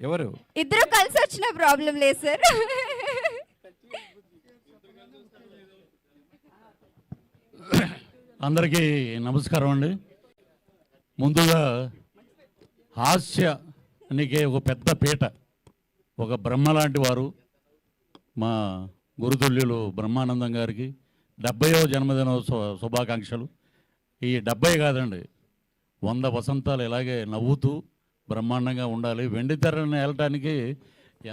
ఎవరు ఇద్దరు కలిసి వచ్చిన ప్రాబ్లం లేదు సార్. అందరికీ నమస్కారం అండి. ముందుగా హాస్యానికి ఒక పెద్ద పీట, ఒక బ్రహ్మ లాంటి వారు మా గురుతుల్యులు బ్రహ్మానందం గారికి 70వ జన్మదిన శుభాకాంక్షలు. ఈ 70 కాదండి, 100 వసంతాలు ఇలాగే నవ్వుతూ బ్రహ్మాండంగా ఉండాలి. వెండి తెరని వెళ్ళటానికి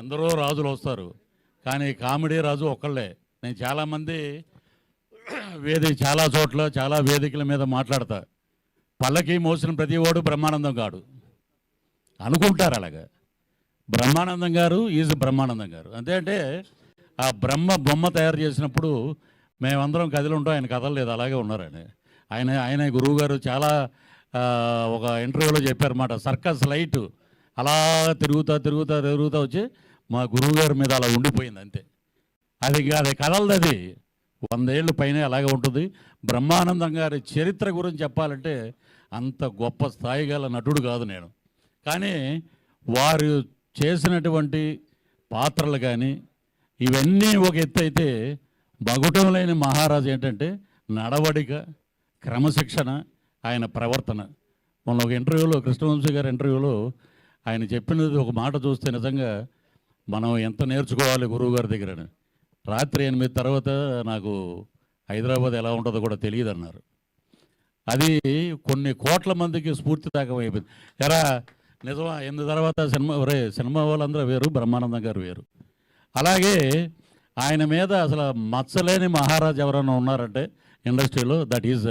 ఎందరో రాజులు వస్తారు, కానీ కామెడీ రాజు ఒక్కళ్ళే. నేను చాలామంది చాలా చోట్ల చాలా వేదికల మీద మాట్లాడతా, పల్లకి మోసిన ప్రతి వాడు బ్రహ్మానందం కాడు అనుకుంటారు. అలాగా బ్రహ్మానందం గారు ఈజ్ బ్రహ్మానందం గారు. అంతే అంటే ఆ బ్రహ్మ బొమ్మ తయారు చేసినప్పుడు మేమందరం కదిలి ఉంటాం, ఆయన కదలలేదు, అలాగే ఉన్నారని. ఆయన గురువు గారు చాలా ఒక ఇంటర్వ్యూలో చెప్పారన్నమాట. సర్కస్ లైట్ అలా తిరుగుతా వచ్చి మా గురువు గారి మీద అలా ఉండిపోయింది అంతే. అది కదలదు, అది 100 ఏళ్ళు పైన అలాగే ఉంటుంది. బ్రహ్మానందం గారి చరిత్ర గురించి చెప్పాలంటే అంత గొప్ప స్థాయి గల నటుడు కాదు నేను, కానీ వారు చేసినటువంటి పాత్రలు కానీ ఇవన్నీ ఒక ఎత్తు అయితే, మగుటం లేని మహారాజు ఏంటంటే నడవడిక, క్రమశిక్షణ, ఆయన ప్రవర్తన. మొన్న ఒక ఇంటర్వ్యూలో, కృష్ణవంశీ గారి ఇంటర్వ్యూలో ఆయన చెప్పినది ఒక మాట చూస్తే నిజంగా మనం ఎంత నేర్చుకోవాలి గురువు గారి దగ్గర. రాత్రి 8 తర్వాత నాకు హైదరాబాద్ ఎలా ఉంటుందో కూడా తెలియదు అన్నారు. అది కొన్ని కోట్ల మందికి స్ఫూర్తిదాయకం అయిపోయింది. ఎరా నిజమా, 8 తర్వాత సినిమా వాళ్ళందరూ వేరు, బ్రహ్మానందం గారు వేరు. అలాగే ఆయన మీద అసలు మచ్చలేని మహారాజు ఎవరైనా ఉన్నారంటే ఇండస్ట్రీలో, దట్ ఈజ్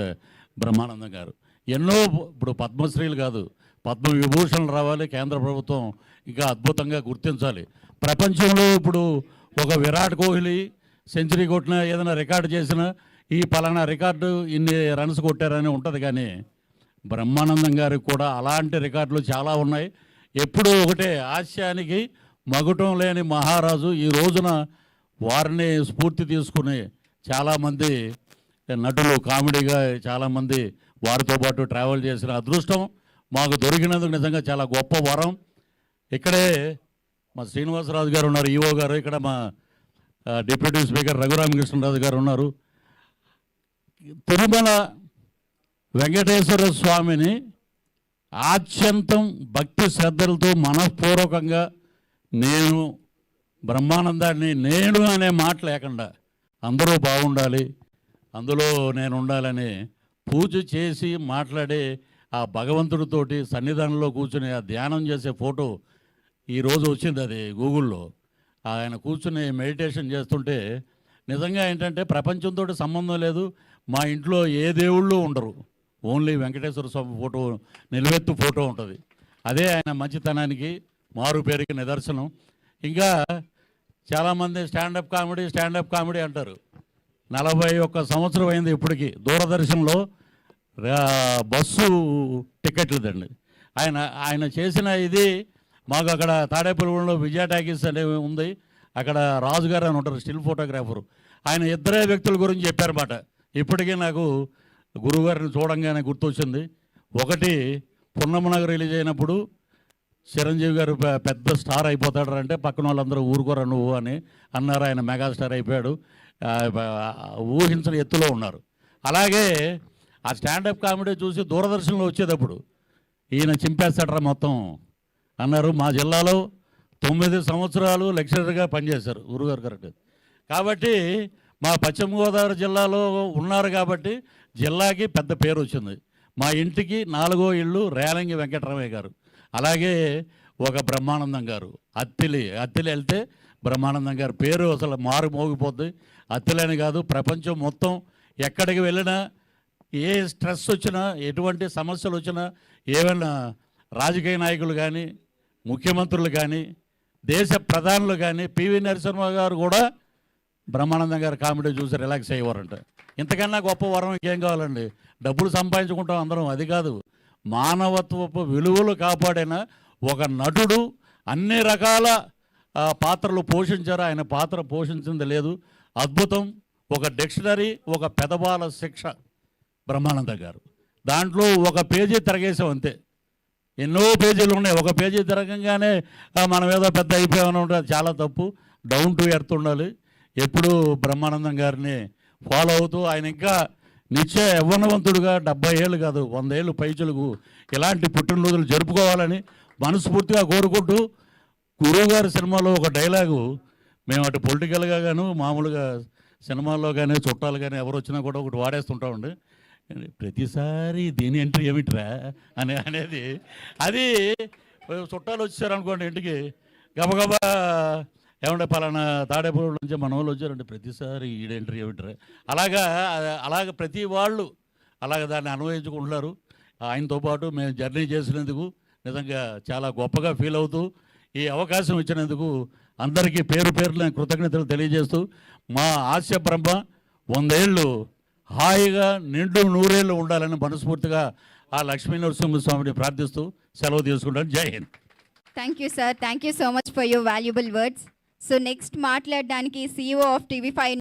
బ్రహ్మానందం గారు. ఎన్నో ఇప్పుడు పద్మశ్రీలు కాదు, పద్మ విభూషణలు రావాలి, కేంద్ర ప్రభుత్వం ఇంకా అద్భుతంగా గుర్తించాలి. ప్రపంచంలో ఇప్పుడు ఒక విరాట్ కోహ్లీ సెంచరీ కొట్టినా, ఏదైనా రికార్డు చేసినా ఈ పలానా రికార్డు ఇన్ని రన్స్ కొట్టారని ఉంటుంది, కానీ బ్రహ్మానందం గారికి కూడా అలాంటి రికార్డులు చాలా ఉన్నాయి. ఎప్పుడూ ఒకటే, హాస్యానికి మగుటం లేని మహారాజు. ఈ రోజున వారిని స్ఫూర్తి తీసుకుని చాలామంది నటులు కామెడీగా చాలామంది వారితో పాటు ట్రావెల్ చేసిన అదృష్టం మాకు దొరికినందుకు నిజంగా చాలా గొప్ప వరం. ఇక్కడే మా శ్రీనివాసరాజు గారు ఉన్నారు, ఈఓ గారు. ఇక్కడ మా డిప్యూటీ స్పీకర్ రఘురామకృష్ణరాజు గారు ఉన్నారు. తిరుమల వెంకటేశ్వర స్వామిని ఆద్యంతం భక్తి శ్రద్ధలతో మనఃపూర్వకంగా నేను బ్రహ్మానందాన్ని నేను అనే మాట లేకుండా అందరూ బాగుండాలి, అందులో నేను ఉండాలని పూజ చేసి మాట్లాడే ఆ భగవంతుడితోటి సన్నిధానంలో కూర్చుని ఆ ధ్యానం చేసే ఫోటో ఈరోజు వచ్చింది. అది గూగుల్లో ఆయన కూర్చుని మెడిటేషన్ చేస్తుంటే నిజంగా ఏంటంటే ప్రపంచంతో సంబంధం లేదు, మా ఇంట్లో ఏ దేవుళ్ళు ఉండరు, ఓన్లీ వెంకటేశ్వర స్వామి ఫోటో, నిలువెత్తు ఫోటో ఉంటుంది. అదే ఆయన మంచితనానికి మారు పేరుకి నిదర్శనం. ఇంకా చాలామంది స్టాండప్ కామెడీ అంటారు. 41 సంవత్సరం అయింది ఇప్పటికీ. దూరదర్శన్లో బస్సు టికెట్లదండి ఆయన చేసిన ఇది. మాకు అక్కడ తాడేపల్లిగూడెంలో విజయ టాకీస్ అనేవి ఉంది, అక్కడ రాజుగారు అని ఉంటారు స్టిల్ ఫోటోగ్రాఫరు. ఆయన ఇద్దరే వ్యక్తుల గురించి చెప్పారన్నమాట. ఇప్పటికీ నాకు గురువుగారిని చూడంగానే గుర్తొచ్చింది. ఒకటి, పున్నమనగర్ రిలీజ్ అయినప్పుడు చిరంజీవి గారు పెద్ద స్టార్ అయిపోతాడు అంటే పక్కన వాళ్ళందరూ ఊరుకోరా నువ్వు అని అన్నారు. ఆయన మెగాస్టార్ అయిపోయాడు, ఊహించిన ఎత్తులో ఉన్నారు. అలాగే ఆ స్టాండప్ కామెడీ చూసి దూరదర్శన్లో వచ్చేటప్పుడు ఈయన చింపేస్తాడరా మొత్తం అన్నారు. మా జిల్లాలో 9 సంవత్సరాలు లెక్చరర్గా పనిచేశారు గురుగారు, కరెక్ట్. కాబట్టి మా పశ్చిమ గోదావరి జిల్లాలో ఉన్నారు కాబట్టి జిల్లాకి పెద్ద పేరు వచ్చింది. మా ఇంటికి 4వ ఇల్లు రేలంగి వెంకటరమయ్య గారు. అలాగే ఒక బ్రహ్మానందం గారు. అత్తిలి వెళ్తే బ్రహ్మానందం గారి పేరు అసలు మారు మోగిపోద్ది. అత్తిలని కాదు, ప్రపంచం మొత్తం ఎక్కడికి వెళ్ళినా, ఏ స్ట్రెస్ వచ్చినా, ఎటువంటి సమస్యలు వచ్చినా, ఏమైనా రాజకీయ నాయకులు కానీ, ముఖ్యమంత్రులు కానీ, దేశ ప్రధానులు కానీ, పివి నరసింహ గారు కూడా బ్రహ్మానందం గారు కామెడీ చూసి రిలాక్స్ అయ్యేవారంట. ఇంతకన్నా గొప్ప వరం ఇంకేం కావాలండి? డబ్బులు సంపాదించుకుంటాం అందరం, అది కాదు. మానవత్వపు విలువలు కాపాడిన ఒక నటుడు. అన్ని రకాల పాత్రలు పోషించారు, ఆయన పాత్ర పోషించింది లేదు. అద్భుతం. ఒక డిక్షనరీ, ఒక పెదబాల శిక్ష బ్రహ్మానంద గారు. దాంట్లో ఒక పేజీ తిరగేసాం అంతే. ఎన్నో పేజీలు ఉన్నాయి. ఒక పేజీ తిరగంగానే మనం ఏదో పెద్ద అయిపోయామని ఉంటుంది. అది చాలా తప్పు. డౌన్ టు ఎర్త్ ఉండాలి. ఎప్పుడూ బ్రహ్మానందం గారిని ఫాలో అవుతూ ఆయన ఇంకా నిత్య యవ్వనవంతుడుగా 70 ఏళ్ళు కాదు 100 ఏళ్ళు పైచులకు ఇలాంటి పుట్టినరోజులు జరుపుకోవాలని మనస్ఫూర్తిగా కోరుకుంటూ, గురువుగారి సినిమాలో ఒక డైలాగు మేము అటు పొలిటికల్గా గాను మామూలుగా సినిమాల్లో కానీ చుట్టాలు కానీ ఎవరు వచ్చినా కూడా ఒకటి వాడేస్తుంటామండి. ప్రతిసారి దీని ఎంట్రీ ఏమిట్రా అనేది అది చుట్టాలు వచ్చారనుకోండి ఇంటికి, గబగబా ఏమంటే పలానా తాడేపూర్ నుంచి మన వాళ్ళు వచ్చారంటే ప్రతిసారి ఈడ ఎంట్రీ ఏమిట్రా అలాగ ప్రతి వాళ్ళు అలాగ దాన్ని అన్వయించుకుంటున్నారు. ఆయనతో పాటు మేము జర్నీ చేసినందుకు నిజంగా చాలా గొప్పగా ఫీల్ అవుతూ ఈ అవకాశం ఇచ్చినందుకు అందరికీ పేరు పేరున కృతజ్ఞతలు తెలియజేస్తూ, మా ఆశయ బ్రహ్మ 100 ఏళ్ళు హాయిగా నిండు 100 ఏళ్ళు ఉండాలని మనస్ఫూర్తిగా ఆ లక్ష్మీ నరసింహస్వామిని ప్రార్థిస్తూ సెలవు తీసుకుంటాను. జై Hind. Thank you sir. Thank you so much for your valuable words. So next మాట్లాడడానికి CEO ఆఫ్ TV5